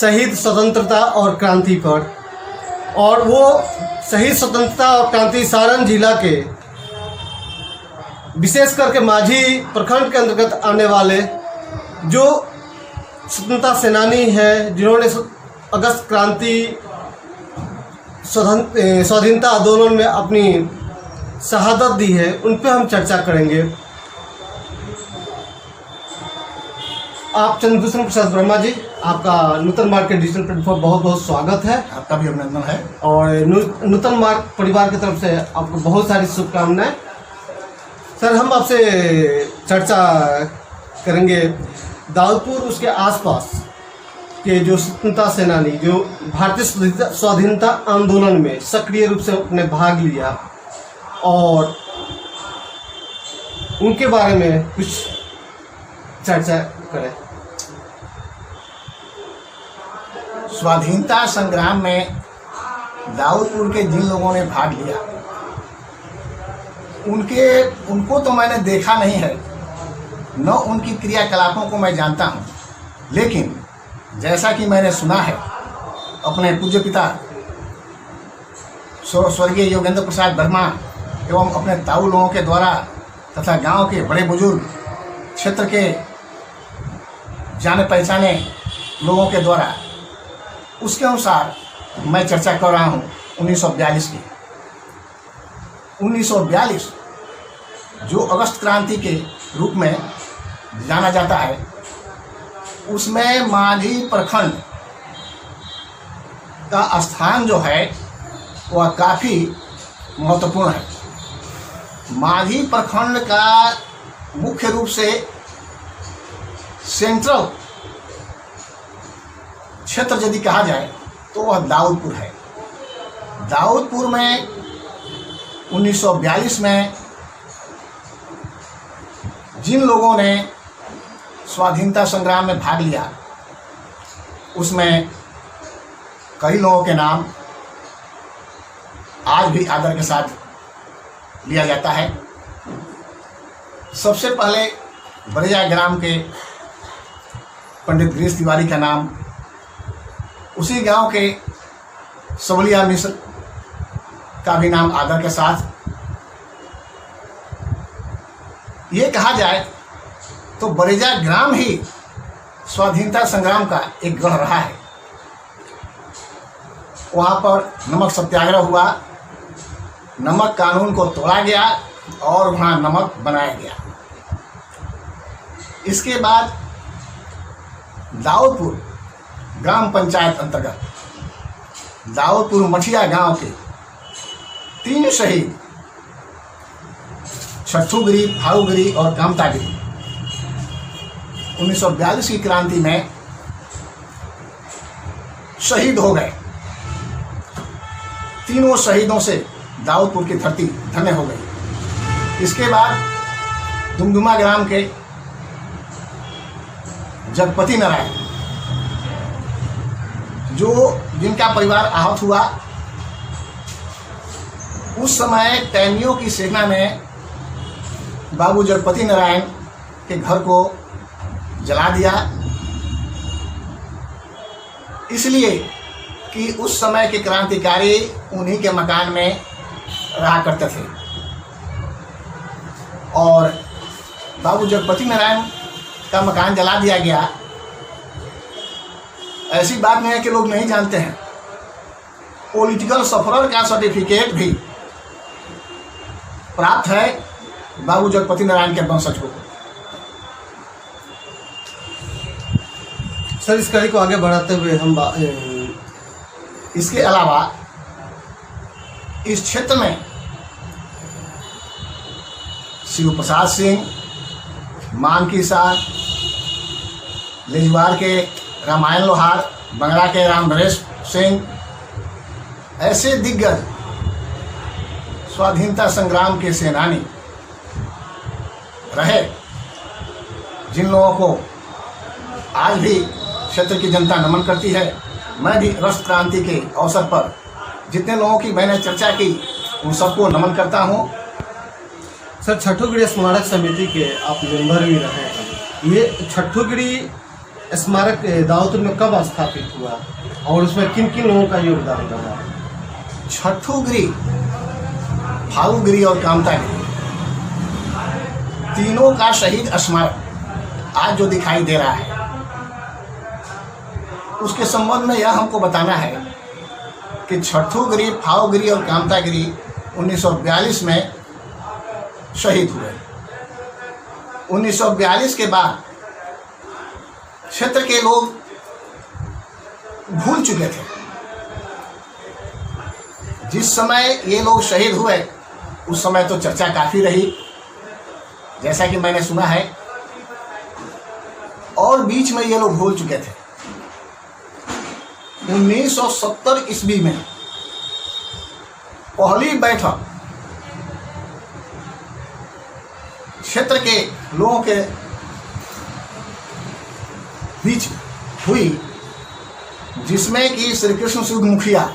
शहीद स्वतंत्रता और क्रांति पर, और वो शहीद स्वतंत्रता और क्रांति सारण जिला के विशेष करके माझी प्रखंड के अंतर्गत आने वाले जो स्वतंत्रता सेनानी हैं, जिन्होंने अगस्त क्रांति स्वाधीनता आंदोलन में अपनी शहादत दी है, उन पर हम चर्चा करेंगे। आप चंद्रभूषण प्रसाद वर्मा जी, आपका नूतन मार्ग के डिजिटल प्लेटफॉर्म बहुत बहुत स्वागत है। आपका भी अभिनंदन है और नूतन मार्ग परिवार की तरफ से आपको बहुत सारी शुभकामनाएं। सर, हम आपसे चर्चा करेंगे दाऊदपुर उसके आसपास के जो स्वतंत्रता सेनानी जो भारतीय स्वाधीनता आंदोलन में सक्रिय रूप से अपने भाग लिया, और उनके बारे में कुछ चर्चा करें। स्वाधीनता संग्राम में दाऊदपुर के जिन लोगों ने भाग लिया, उनको तो मैंने देखा नहीं है, न उनकी क्रियाकलापों को मैं जानता हूँ, लेकिन जैसा कि मैंने सुना है अपने पूज्य पिता स्वर्गीय योगेंद्र प्रसाद वर्मा एवं अपने ताऊ लोगों के द्वारा तथा गांव के बड़े बुजुर्ग, क्षेत्र के जाने पहचाने लोगों के द्वारा, उसके अनुसार मैं चर्चा कर रहा हूँ 1942 की। 1942 जो अगस्त क्रांति के रूप में जाना जाता है, उसमें माझी प्रखंड का स्थान जो है वह काफ़ी महत्वपूर्ण है। माझी प्रखंड का मुख्य रूप से सेंट्रल क्षेत्र यदि कहा जाए तो वह दाऊदपुर है। दाऊदपुर में 1942 में जिन लोगों ने स्वाधीनता संग्राम में भाग लिया, उसमें कई लोगों के नाम आज भी आदर के साथ लिया जाता है। सबसे पहले बरेजा ग्राम के पंडित गिरीश तिवारी का नाम, उसी गांव के सबलिया मिश्र का भी नाम आदर के साथ। ये कहा जाए तो बरेजा ग्राम ही स्वाधीनता संग्राम का एक गढ़ रहा है। वहाँ पर नमक सत्याग्रह हुआ, नमक कानून को तोड़ा गया और वहाँ नमक बनाया गया। इसके बाद दाऊदपुर ग्राम पंचायत अंतर्गत दाऊदपुर मठिया गांव के 3 शहीद, छठूगिरी, फाऊगिरी और कामतागिरी, 1942 की क्रांति में शहीद हो गए। तीनों शहीदों से दाऊदपुर की धरती धन्य हो गई। इसके बाद दुमदुमा ग्राम के जगपति नारायण, जिनका परिवार आहत हुआ, उस समय टैनियों की सेना में बाबू जगपति नारायण के घर को जला दिया, इसलिए कि उस समय के क्रांतिकारी उन्हीं के मकान में रहा करते थे। और बाबू जगपति नारायण का मकान जला दिया गया, ऐसी बात नहीं है कि लोग नहीं जानते हैं। पॉलिटिकल सफरर का सर्टिफिकेट भी प्राप्त है बाबू जगपति नारायण के वंशज को। सर, इस कड़ी को आगे बढ़ाते हुए हम इसके अलावा इस क्षेत्र में शिव प्रसाद सिंह, मानकी साह, लिजवार के रामायण लोहार, बंगला के राम नरेश सिंह, ऐसे दिग्गज स्वाधीनता संग्राम के सेनानी रहे, जिन लोगों को आज भी क्षेत्र की जनता नमन करती है। मैं भी अगस्त क्रांति के अवसर पर जितने लोगों की मैंने चर्चा की, उन सबको नमन करता हूँ। सर, छठूगिरी स्मारक समिति के आप मेंबर भी रहे हैं। ये छठूगिरी स्मारक दाऊदपुर में कब स्थापित हुआ और उसमें किन किन लोगों का योगदान रहा? छठूगिरी, फालूगिरी और कामतागिरी तीनों का शहीद स्मारक आज जो दिखाई दे रहा है, उसके संबंध में यह हमको बताना है कि छठूगिरी, फालूगिरी और कामतागिरी 1942 में शहीद हुए। 1942 के बाद क्षेत्र के लोग भूल चुके थे। जिस समय ये लोग शहीद हुए उस समय तो चर्चा काफ़ी रही, जैसा कि मैंने सुना है, और बीच में ये लोग भूल चुके थे। 1970 ईस्वी में पहली बैठक क्षेत्र के लोगों के बीच हुई, जिसमें कि श्री कृष्ण सूद मुखिया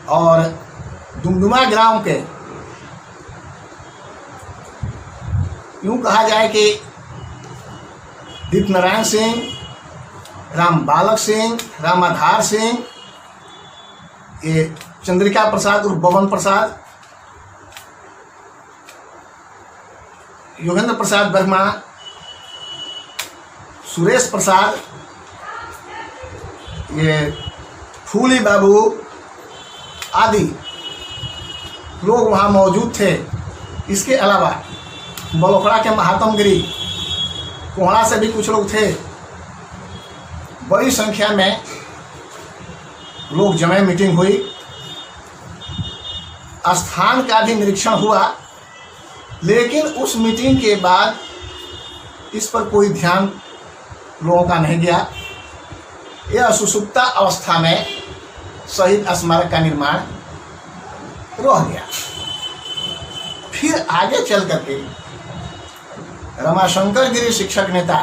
और डुमडुमा ग्राम के, यूँ कहा जाए कि दीप नारायण सिंह, राम बालक सिंह, रामाधार सिंह, ये चंद्रिका प्रसाद और बबन प्रसाद, योगेंद्र प्रसाद वर्मा, सुरेश प्रसाद, ये फूली बाबू आदि लोग वहाँ मौजूद थे। इसके अलावा बलोखड़ा के महात्म गिरी, कोहड़ा से भी कुछ लोग थे। बड़ी संख्या में लोग जमे, मीटिंग हुई, स्थान का भी निरीक्षण हुआ, लेकिन उस मीटिंग के बाद इस पर कोई ध्यान लोगों का नहीं गया। यह सुसुप्ता अवस्था में शहीद स्मारक का निर्माण रह गया। फिर आगे चल करके रमाशंकर गिरी शिक्षक नेता,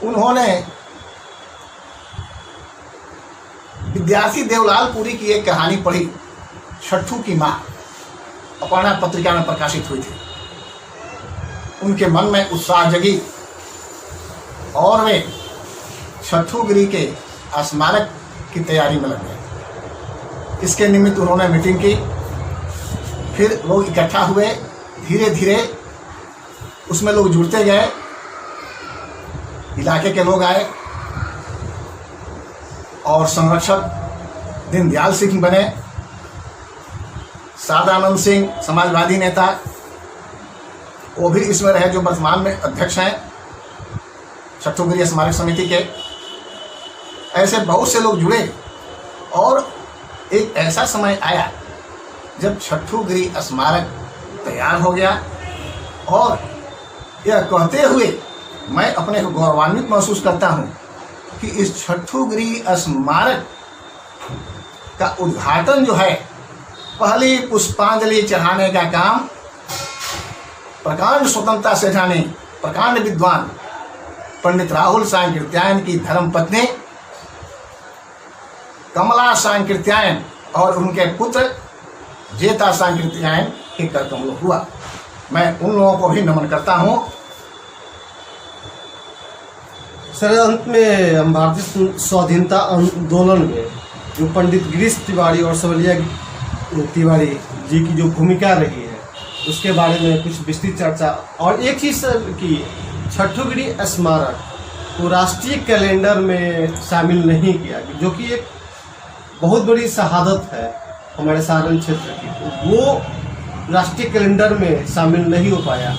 उन्होंने विद्यार्थी देवलालपुरी की एक कहानी पढ़ी, छठू की माँ, अपर्णा पत्रिका में प्रकाशित हुई थी। उनके मन में उत्साह जगी और वे छठूगिरी के स्मारक की तैयारी में लग गए। इसके निमित्त उन्होंने मीटिंग की, फिर लोग इकट्ठा हुए, धीरे धीरे उसमें लोग जुड़ते गए, इलाके के लोग आए और संरक्षक दीनदयाल सिंह बने, सादानंद सिंह समाजवादी नेता, वो भी इसमें रहे, जो वर्तमान में अध्यक्ष हैं छठूगिरी स्मारक समिति के। ऐसे बहुत से लोग जुड़े और एक ऐसा समय आया जब छठूगिरी स्मारक तैयार हो गया। और यह कहते हुए मैं अपने को गौरवान्वित महसूस करता हूँ कि इस छठूगिरी स्मारक का उद्घाटन जो है, पहली पुष्पांजलि चढ़ाने का काम प्रकांड स्वतंत्रता सेनानी, प्रकांड विद्वान पंडित राहुल सांकृत्यायन की धर्मपत्नी कमला सांकृत्यायन और उनके पुत्र जेता सांकृत्यायन के कर्तव्य हुआ। मैं उन लोगों को भी नमन करता हूँ। सर, अंत में हम भारतीय स्वाधीनता आंदोलन में जो पंडित गिरीश तिवारी और सवलिया तिवारी जी की जो भूमिका रही है, उसके बारे में कुछ विस्तृत चर्चा। और एक चीज़ सर की, छठूगिरी स्मारक को राष्ट्रीय कैलेंडर में शामिल नहीं किया, जो कि एक बहुत बड़ी शहादत है हमारे सारण क्षेत्र की। वो राष्ट्रीय कैलेंडर में शामिल नहीं हो पाया,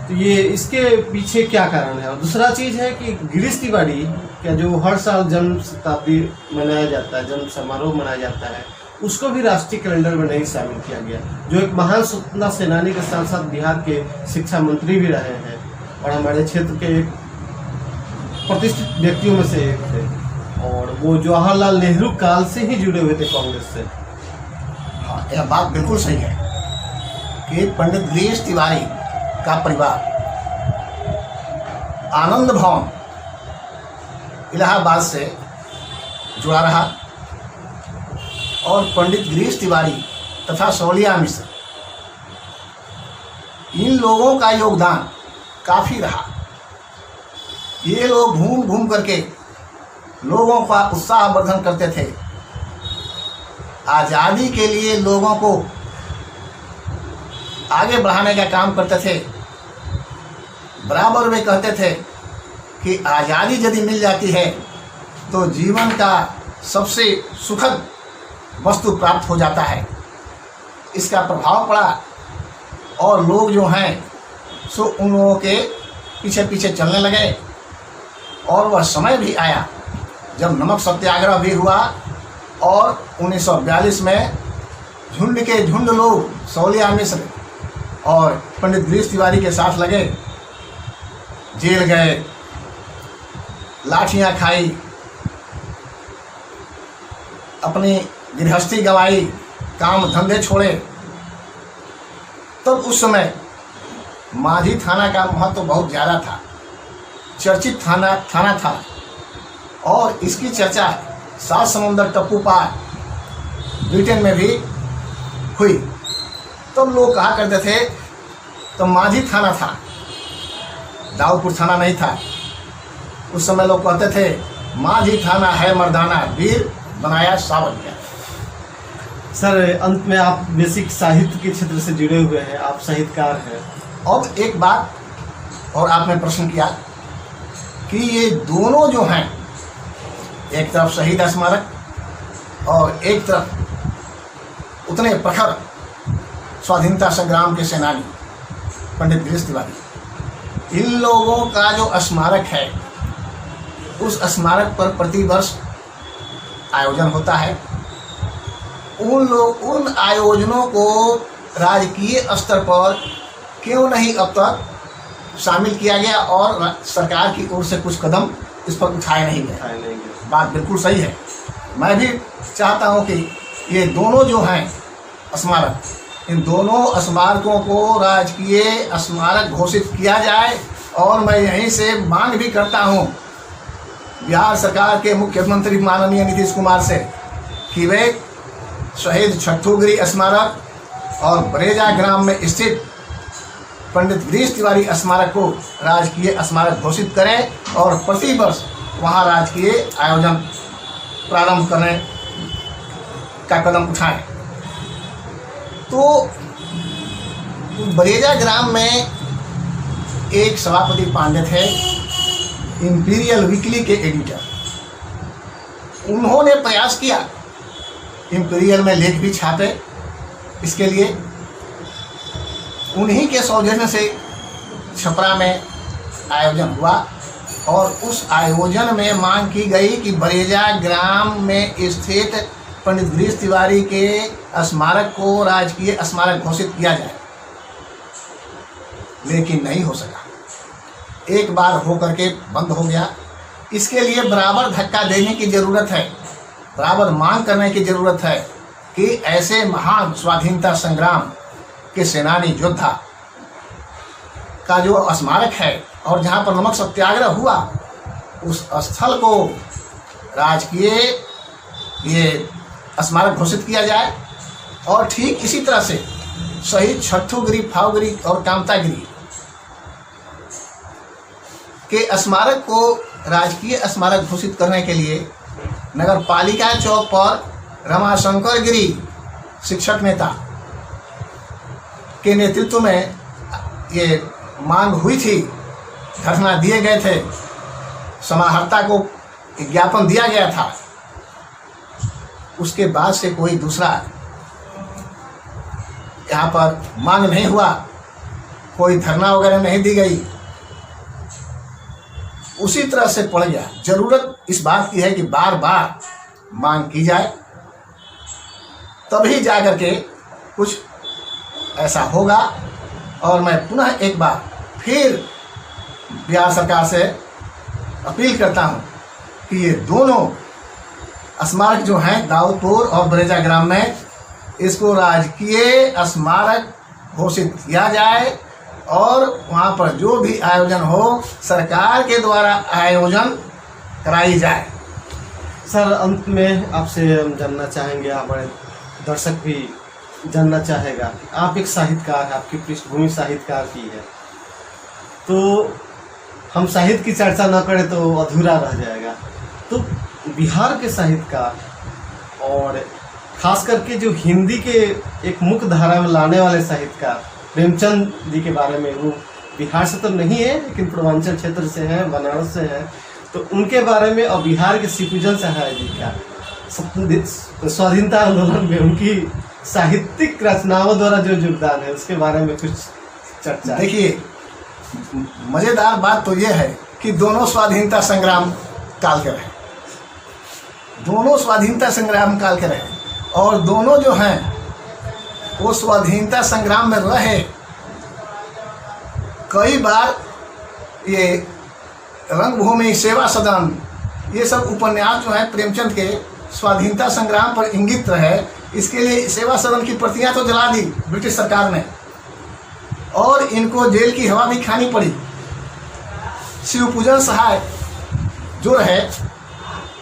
तो ये इसके पीछे क्या कारण है? और दूसरा चीज़ है कि गिरीश तिवारी का जो हर साल जन्म शताब्दी मनाया जाता है, जन्म समारोह मनाया जाता है, उसको भी राष्ट्रीय कैलेंडर में नहीं शामिल किया गया, जो एक महान स्वतंत्रता सेनानी के साथ साथ बिहार के शिक्षा मंत्री भी रहे हैं और हमारे क्षेत्र के एक प्रतिष्ठित व्यक्तियों में से एक थे, और वो जवाहरलाल नेहरू काल से ही जुड़े हुए थे कांग्रेस से। हाँ, यह बात बिल्कुल सही है कि पंडित गिरीश तिवारी का परिवार आनंद भवन इलाहाबाद से जुड़ा रहा और पंडित गिरीश तिवारी तथा सौलिया मिश्र इन लोगों का योगदान काफ़ी रहा। ये लोग घूम घूम करके लोगों का उत्साहवर्धन करते थे, आज़ादी के लिए लोगों को आगे बढ़ाने का काम करते थे। बराबर वे कहते थे कि आज़ादी यदि मिल जाती है तो जीवन का सबसे सुखद वस्तु प्राप्त हो जाता है। इसका प्रभाव पड़ा और लोग जो हैं सो उन लोगों के पीछे पीछे चलने लगे। और वह समय भी आया जब नमक सत्याग्रह भी हुआ और 1942 में झुंड के झुंड लोग सौलिया मिश्र और पंडित गिरीश तिवारी के साथ लगे, जेल गए, लाठियाँ खाई, अपनी गृहस्थी गंवाई, काम धंधे छोड़े। तब उस समय माझी थाना का महत्व तो बहुत ज़्यादा था, चर्चित थाना था और इसकी चर्चा 7 समुंदर टप्पू पार ब्रिटेन में भी हुई। तब लोग कहा करते थे तो माझी थाना था, दाऊदपुर थाना नहीं था। उस समय लोग कहते थे माझी थाना है मर्दाना, वीर बनाया सावरिया। सर अंत में आप बेसिक साहित्य के क्षेत्र से जुड़े हुए हैं, आप साहित्यकार हैं। अब एक बात और आपने प्रश्न किया कि ये दोनों जो हैं, एक तरफ शहीद स्मारक और एक तरफ उतने प्रखर स्वाधीनता संग्राम के सेनानी पंडित गिरीश तिवारी, इन लोगों का जो स्मारक है उस स्मारक पर प्रतिवर्ष आयोजन होता है। उन आयोजनों को राजकीय स्तर पर क्यों नहीं अब तक शामिल किया गया और सरकार की ओर से कुछ कदम इस पर उठाए नहीं गए। बात बिल्कुल सही है। मैं भी चाहता हूं कि ये दोनों जो हैं स्मारक, इन दोनों स्मारकों को राजकीय स्मारक घोषित किया जाए। और मैं यहीं से मांग भी करता हूं बिहार सरकार के मुख्यमंत्री माननीय नीतीश कुमार से कि वे शहीद छट्टूगिरी स्मारक और बरेजा ग्राम में स्थित पंडित गिरीश तिवारी स्मारक को राजकीय स्मारक घोषित करें और प्रतिवर्ष वहां राजकीय आयोजन प्रारंभ करने का कदम उठाएं। तो बरेजा ग्राम में एक सभापति पांडे थे, इंपीरियल वीकली के एडिटर। उन्होंने प्रयास किया, इंपीरियल में लेख भी छापे इसके लिए। उन्हीं के सौजन्य से छपरा में आयोजन हुआ और उस आयोजन में मांग की गई कि बरेजा ग्राम में स्थित पंडित गिरीश तिवारी के स्मारक को राजकीय स्मारक घोषित किया जाए, लेकिन नहीं हो सका। एक बार हो करके बंद हो गया। इसके लिए बराबर धक्का देने की ज़रूरत है, बराबर मांग करने की ज़रूरत है कि ऐसे महान स्वाधीनता संग्राम के सेनानी योद्धा का जो स्मारक है और जहाँ पर नमक सत्याग्रह हुआ उस स्थल को राजकीय ये स्मारक घोषित किया जाए। और ठीक इसी तरह से शहीद छट्टूगिरी, फावगिरी और कामतागिरी के स्मारक को राजकीय स्मारक घोषित करने के लिए नगर पालिका चौक पर रमाशंकर गिरी शिक्षक नेता के नेतृत्व में ये मांग हुई थी, धरना दिए गए थे, समाहर्ता को ज्ञापन दिया गया था। उसके बाद से कोई दूसरा यहाँ पर मांग नहीं हुआ, कोई धरना वगैरह नहीं दी गई, उसी तरह से पड़ गया। जरूरत इस बात की है कि बार बार मांग की जाए, तभी जाकर के कुछ ऐसा होगा। और मैं पुनः एक बार फिर बिहार सरकार से अपील करता हूं कि ये दोनों स्मारक जो हैं दाऊदपुर और बरेजा ग्राम में, इसको राजकीय स्मारक घोषित किया जाए और वहाँ पर जो भी आयोजन हो सरकार के द्वारा आयोजन कराई जाए। सर अंत में आपसे हम जानना चाहेंगे, हमारे दर्शक भी जानना चाहेगा कि आप एक साहित्यकार हैं, आपकी पृष्ठभूमि साहित्यकार की है, तो हम साहित्य की चर्चा न करें तो अधूरा रह जाएगा। तो बिहार के साहित्यकार और खास करके जो हिंदी के एक मुख्य धारा में लाने वाले साहित्यकार प्रेमचंद जी के बारे में, वो बिहार से तो नहीं है लेकिन पूर्वांचल क्षेत्र से हैं, बनारस से हैं, तो उनके बारे में और बिहार के श्रीपूजन सहाय जी का स्वाधीनता आंदोलन में उनकी साहित्यिक रचनाओं द्वारा जो योगदान है उसके बारे में कुछ चर्चा। देखिए, मज़ेदार बात तो ये है कि दोनों स्वाधीनता संग्राम काल के रहे, दोनों स्वाधीनता संग्राम काल के रहे, और दोनों जो हैं वो स्वाधीनता संग्राम में रहे। कई बार ये रंगभूमि, सेवा सदन, ये सब उपन्यास जो है प्रेमचंद के स्वाधीनता संग्राम पर इंगित रहे। इसके लिए सेवा सदन की प्रतियां तो जला दी ब्रिटिश सरकार ने, और इनको जेल की हवा भी खानी पड़ी। शिवपूजन सहाय जो रहे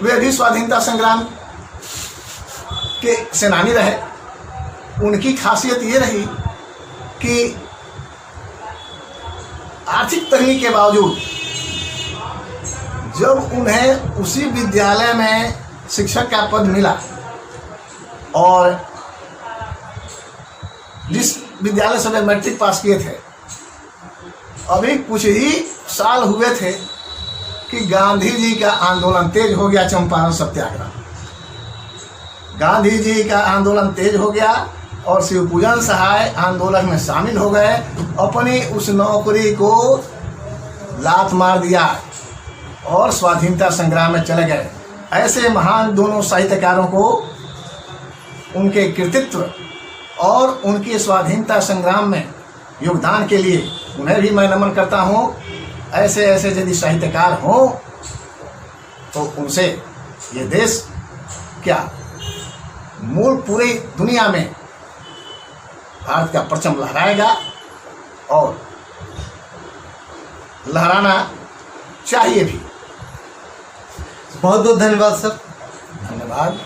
वे भी स्वाधीनता संग्राम के सेनानी रहे। उनकी खासियत ये रही कि आर्थिक तंगी के बावजूद जब उन्हें उसी विद्यालय में शिक्षक का पद मिला, और जिस विद्यालय से वे मैट्रिक पास किए थे, अभी कुछ ही साल हुए थे कि गांधी जी का आंदोलन तेज हो गया, चंपारण सत्याग्रह। गांधी जी का आंदोलन तेज हो गया और शिवपूजन सहाय आंदोलन में शामिल हो गए। अपनी उस नौकरी को लात मार दिया और स्वाधीनता संग्राम में चले गए। ऐसे महान दोनों साहित्यकारों को उनके कृतित्व और उनके स्वाधीनता संग्राम में योगदान के लिए उन्हें भी मैं नमन करता हूँ। ऐसे ऐसे यदि साहित्यकार हों तो उनसे ये देश क्या मूल पूरी दुनिया में भारत का परचम लहराएगा, और लहराना चाहिए भी। बहुत बहुत धन्यवाद सर। धन्यवाद।